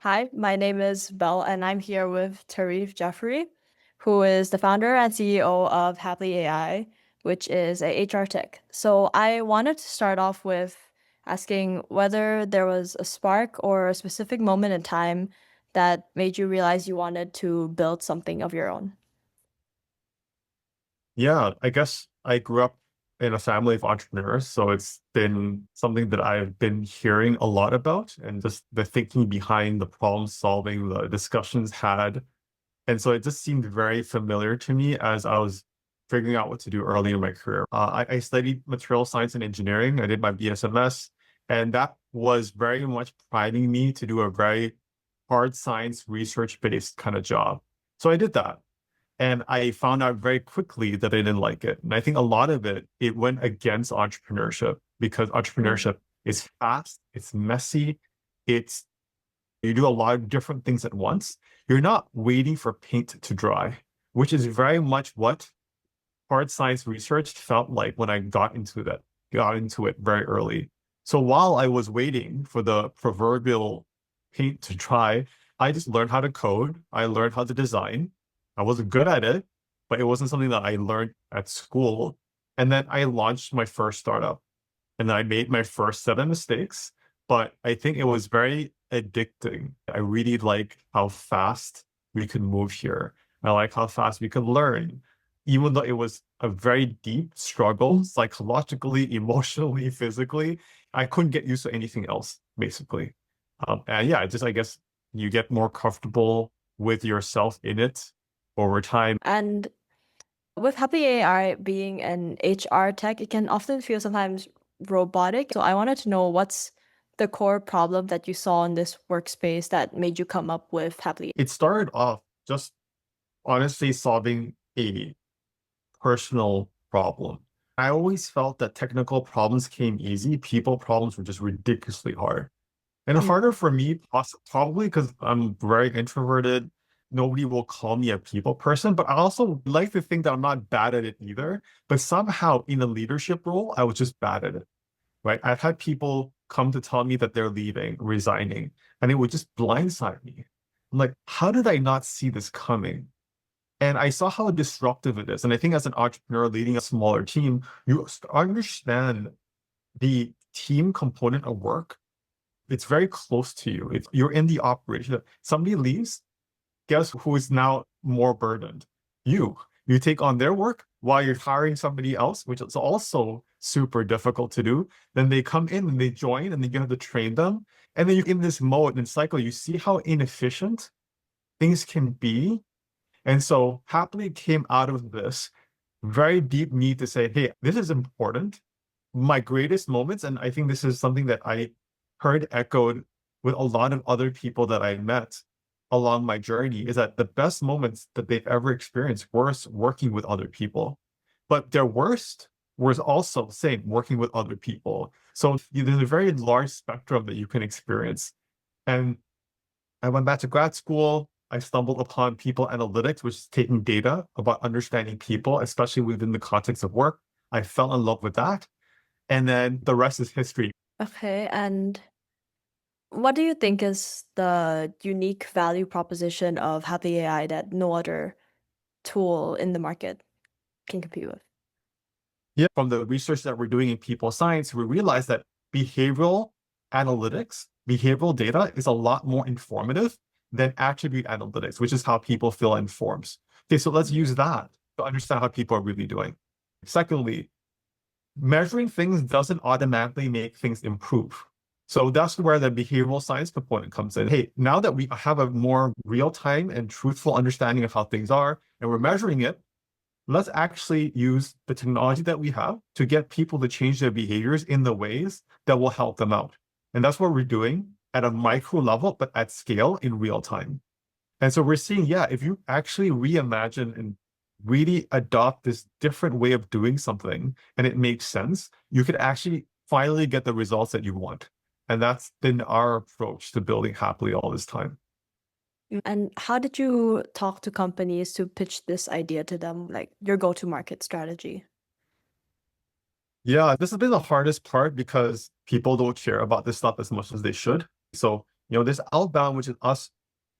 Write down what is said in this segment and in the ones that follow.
Hi, my name is Belle, and I'm here with Tareef Jafferi, who is the founder and CEO of Happily AI, which is a HR tech. So I wanted to start off with asking whether there was a spark or a specific moment in time that made you realize you wanted to build something of your own. Yeah, I guess I grew up in a family of entrepreneurs, so it's been something that I've been hearing a lot about and just the thinking behind the problem solving, the discussions had. And so it just seemed very familiar to me as I was figuring out what to do early in my career. I studied material science and engineering. I did my BSMS, and that was very much priming me to do a very hard science research-based kind of job. So I did that. And I found out very quickly that I didn't like it. And I think a lot of it went against entrepreneurship because Mm. entrepreneurship is fast, it's messy, it's you do a lot of different things at once. You're not waiting for paint to dry, which is very much what hard science research felt like when I got into it very early. So while I was waiting for the proverbial paint to dry, I just learned how to code. I learned how to design. I wasn't good at it, but it wasn't something that I learned at school. And then I launched my first startup and I made my first set of mistakes, but I think it was very addicting. I really like how fast we could move here. I like how fast we could learn, even though it was a very deep struggle, psychologically, emotionally, physically. I couldn't get used to anything else, basically. And yeah, just I guess you get more comfortable with yourself in it over time. And with Happy AI being an HR tech, it can often feel sometimes robotic. So I wanted to know what's the core problem that you saw in this workspace that made you come up with Happily. It started off just honestly solving a personal problem. I always felt that technical problems came easy. People problems were just ridiculously hard. And Mm. harder for me, probably because I'm very introverted. Nobody will call me a people person, but I also like to think that I'm not bad at it either. But somehow in a leadership role, I was just bad at it, right? I've had people come to tell me that they're leaving, resigning, and it would just blindside me. I'm like, how did I not see this coming? And I saw how disruptive it is. And I think as an entrepreneur leading a smaller team, you understand the team component of work. It's very close to you. You're in the operation. Somebody leaves, guess who is now more burdened? You. You take on their work while you're hiring somebody else, which is also super difficult to do. Then they come in and they join, and then you have to train them. And then you're in this mode and cycle. You see how inefficient things can be, and so happily came out of this very deep need to say, hey, this is important. My greatest moments, and I think this is something that I heard echoed with a lot of other people that I met along my journey, is that the best moments that they've ever experienced were working with other people. But their worst was also same working with other people. So there's a very large spectrum that you can experience. And I went back to grad school. I stumbled upon people analytics, which is taking data about understanding people, especially within the context of work. I fell in love with that. And then the rest is history. Okay, and what do you think is the unique value proposition of Happy AI that no other tool in the market can compete with? Yeah. From the research that we're doing in people science, we realize that behavioral analytics, behavioral data is a lot more informative than attribute analytics, which is how people feel informed. Okay, so let's use that to understand how people are really doing. Secondly, measuring things doesn't automatically make things improve. So that's where the behavioral science component comes in. Hey, now that we have a more real-time and truthful understanding of how things are, and we're measuring it, let's actually use the technology that we have to get people to change their behaviors in the ways that will help them out. And that's what we're doing at a micro level, but at scale in real time. And so we're seeing, yeah, if you actually reimagine and really adopt this different way of doing something and it makes sense, you could actually finally get the results that you want. And that's been our approach to building happily all this time. And how did you talk to companies to pitch this idea to them, like your go-to-market strategy? Yeah, this has been the hardest part because people don't care about this stuff as much as they should. So This outbound, which is us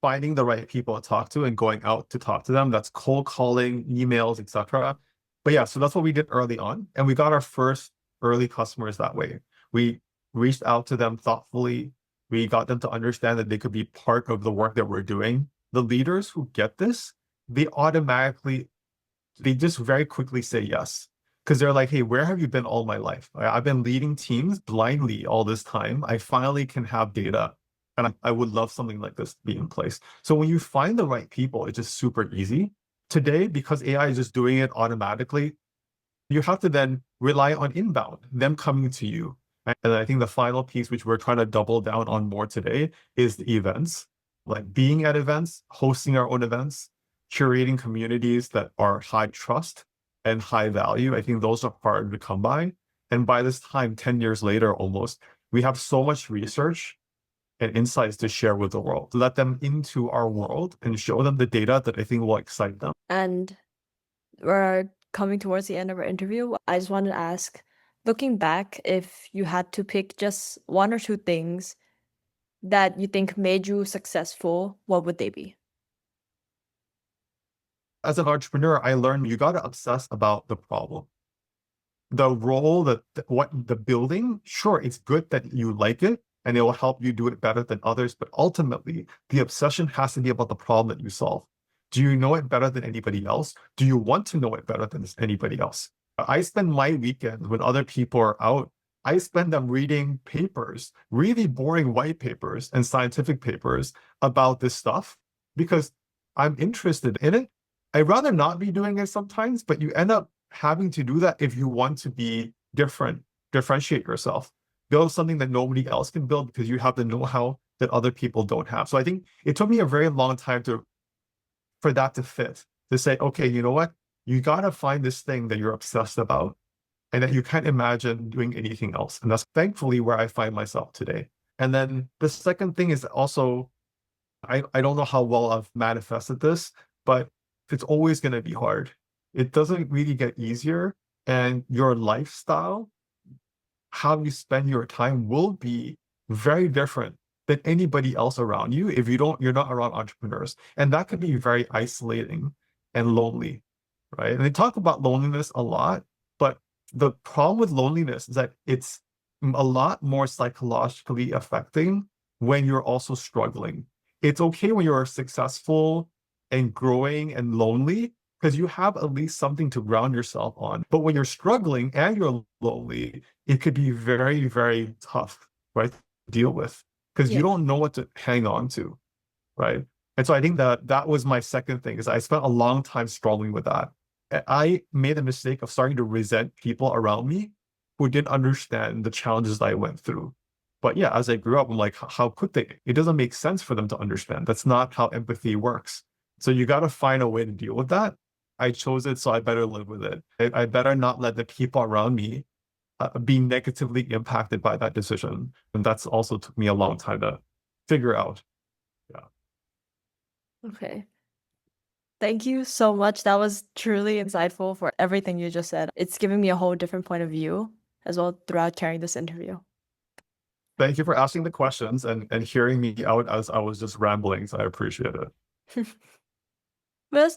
finding the right people to talk to and going out to talk to them. That's cold calling, emails, etc. But yeah, so that's what we did early on. And we got our first early customers that way. We reached out to them thoughtfully. We got them to understand that they could be part of the work that we're doing. The leaders who get this, they automatically, they just very quickly say yes. Because they're like, hey, where have you been all my life? I've been leading teams blindly all this time. I finally can have data. And I would love something like this to be in place. So when you find the right people, it's just super easy. Today, because AI is just doing it automatically, you have to then rely on inbound, them coming to you. And I think the final piece, which we're trying to double down on more today, is the events, like being at events, hosting our own events, curating communities that are high trust and high value. I think those are hard to come by. And by this time, 10 years later almost, we have so much research and insights to share with the world, to let them into our world and show them the data that I think will excite them. And we're coming towards the end of our interview. I just wanted to ask, looking back, if you had to pick just one or two things that you think made you successful, what would they be? As an entrepreneur, I learned you got to obsess about the problem. The role that what the building, sure, it's good that you like it and it will help you do it better than others, but ultimately the obsession has to be about the problem that you solve. Do you know it better than anybody else? Do you want to know it better than anybody else? I spend my weekends when other people are out, I spend them reading papers, really boring white papers and scientific papers about this stuff because I'm interested in it. I'd rather not be doing it sometimes, but you end up having to do that if you want to be different, differentiate yourself, build something that nobody else can build because you have the know-how that other people don't have. So I think it took me a very long time for that to fit, to say, okay, you know what? You got to find this thing that you're obsessed about and that you can't imagine doing anything else. And that's thankfully where I find myself today. And then the second thing is also, I don't know how well I've manifested this, but it's always going to be hard. It doesn't really get easier. And your lifestyle, how you spend your time will be very different than anybody else around you if you're not around entrepreneurs. And that could be very isolating and lonely, right? And they talk about loneliness a lot, but the problem with loneliness is that it's a lot more psychologically affecting when you're also struggling. It's okay when you're successful and growing and lonely because you have at least something to ground yourself on. But when you're struggling and you're lonely, it could be very, very tough, right, to deal with because you Yeah. don't know what to hang on to, right? And so I think that that was my second thing is I spent a long time struggling with that. I made the mistake of starting to resent people around me who didn't understand the challenges that I went through. But yeah, as I grew up, I'm like, how could they? It doesn't make sense for them to understand. That's not how empathy works. So you got to find a way to deal with that. I chose it, so I better live with it. I better not let the people around me be negatively impacted by that decision. And that's also took me a long time to figure out. Yeah. Okay. Thank you so much. That was truly insightful for everything you just said. It's given me a whole different point of view as well throughout carrying this interview. Thank you for asking the questions and hearing me out as I was just rambling. So I appreciate it. But